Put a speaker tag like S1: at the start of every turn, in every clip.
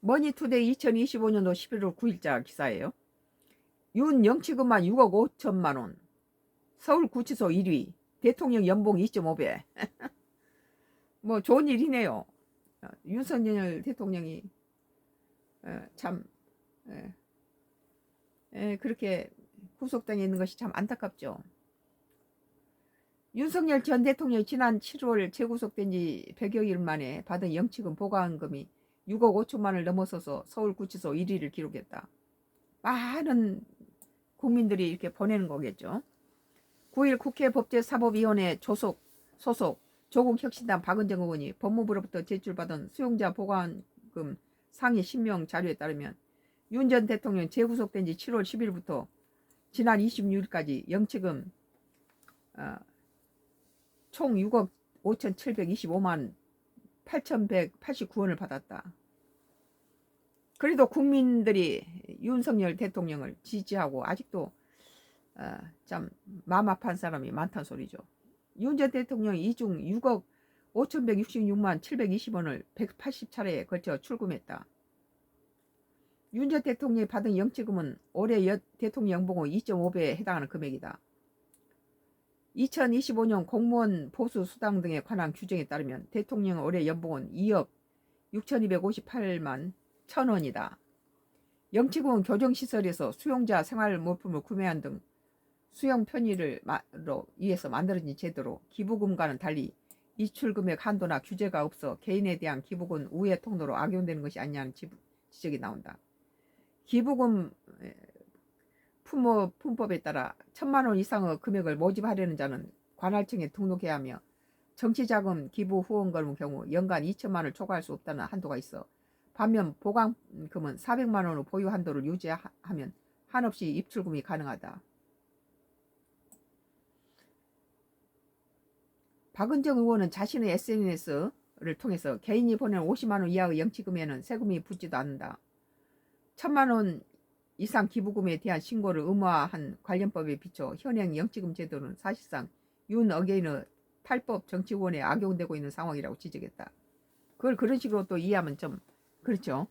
S1: 머니투데이 2025년도 11월 9일자 기사예요. 윤 영치금만 6억 5천만 원. 서울구치소 1위. 대통령 연봉 2.5배. 뭐 좋은 일이네요. 윤석열 대통령이 참 그렇게 구속당해 있는 것이 참 안타깝죠. 윤석열 전 대통령이 지난 7월 재구속된 지 100여일 만에 받은 영치금 보강금이 6억 5천만 원을 넘어서서 서울구치소 1위를 기록했다. 많은 국민들이 이렇게 보내는 거겠죠. 9일 국회 법제사법위원회 소속 조국혁신당 박은정 의원이 법무부로부터 제출받은 수용자 보강금 상위 신명 자료에 따르면 윤 전 대통령 재구속된 지 7월 10일부터 지난 26일까지 영치금 총 6억 5,725만 8,189원을 받았다. 그래도 국민들이 윤석열 대통령을 지지하고 아직도 참 마음 아파한 사람이 많다는 소리죠. 윤 전 대통령이 이중 6억 5,166만 720원을 180차례에 걸쳐 출금했다. 윤 전 대통령이 받은 영치금은 올해 대통령 연봉의 2.5배에 해당하는 금액이다. 2025년 공무원 보수 수당 등에 관한 규정에 따르면 대통령 올해 연봉은 2억 6,258만 1,000원이다. 영치금은 교정시설에서 수용자 생활물품을 구매한 등 수용 편의를 위해서 만들어진 제도로 기부금과는 달리 이출금액 한도나 규제가 없어 개인에 대한 기부금 우회 통로로 악용되는 것이 아니냐는 지적이 나온다. 기부금 품법에 따라 1,000만 원 이상의 금액을 모집하려는 자는 관할청에 등록해야 하며 정치자금 기부 후원금의 경우 연간 2천만 원을 초과할 수 없다는 한도가 있어 반면 보강금은 400만 원의 보유 한도를 유지하면 한없이 입출금이 가능하다. 박은정 의원은 자신의 SNS를 통해서 개인이 보낸 50만 원 이하의 영치금에는 세금이 붙지도 않는다. 1,000만 원 이상 기부금에 대한 신고를 의무화한 관련법에 비춰 현행 영치금 제도는 사실상 윤 어게인의 탈법 정치원에 악용되고 있는 상황이라고 지적했다. 그걸 그런 식으로 또 이해하면 좀 그렇죠.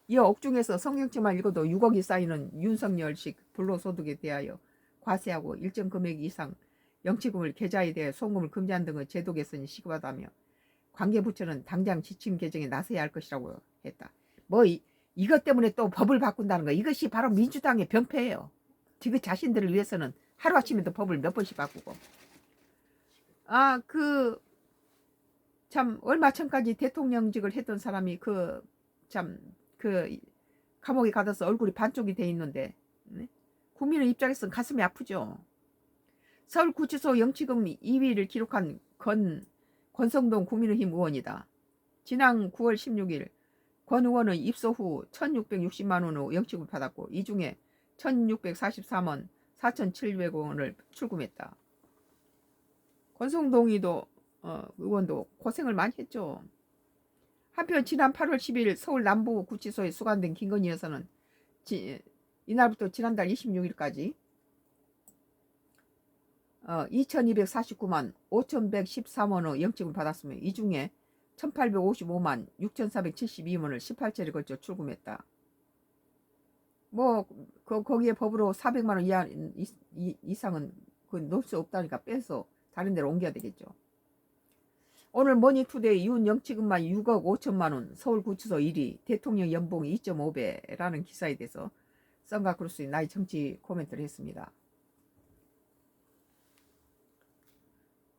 S1: 이 옥중에서 성경책만 읽어도 6억이 쌓이는 윤석열식 불로소득에 대하여 과세하고 일정 금액 이상 영치금을 계좌에 대해 송금을 금지한 등의 제도 개선이 시급하다며 관계부처는 당장 지침 개정에 나서야 할 것이라고 했다. 뭐 이것 때문에 또 법을 바꾼다는 거, 이것이 바로 민주당의 병폐예요. 지금 자신들을 위해서는 하루아침에도 법을 몇 번씩 바꾸고. 참 얼마 전까지 대통령직을 했던 사람이 감옥에 가둬서 얼굴이 반쪽이 돼 있는데 국민의 입장에서는 가슴이 아프죠. 서울구치소 영치금 2위를 기록한 권성동 국민의힘 의원이다. 지난 9월 16일 권 의원은 입소 후 1,660만 원의 영치금을 받았고 이 중에 1,644만 4,700원을 출금했다. 권성동 의원도 고생을 많이 했죠. 한편 지난 8월 10일 서울 남부구치소에 수감된 김건희 여사는 이날부터 지난달 26일까지 2,249만 5,113원의 영치금을 받았으며 이 중에 1,855만 6,472원을 18차례에 걸쳐 출금했다. 뭐 거기에 법으로 400만 원 이상은 넣을 수 없다니까 빼서 다른 데로 옮겨야 되겠죠. 오늘 머니투데이 윤 영치금만 6억 5천만 원, 서울구치소 1위, 대통령 연봉 2.5배라는 기사에 대해서 썬가크루스의 나의 정치 코멘트를 했습니다.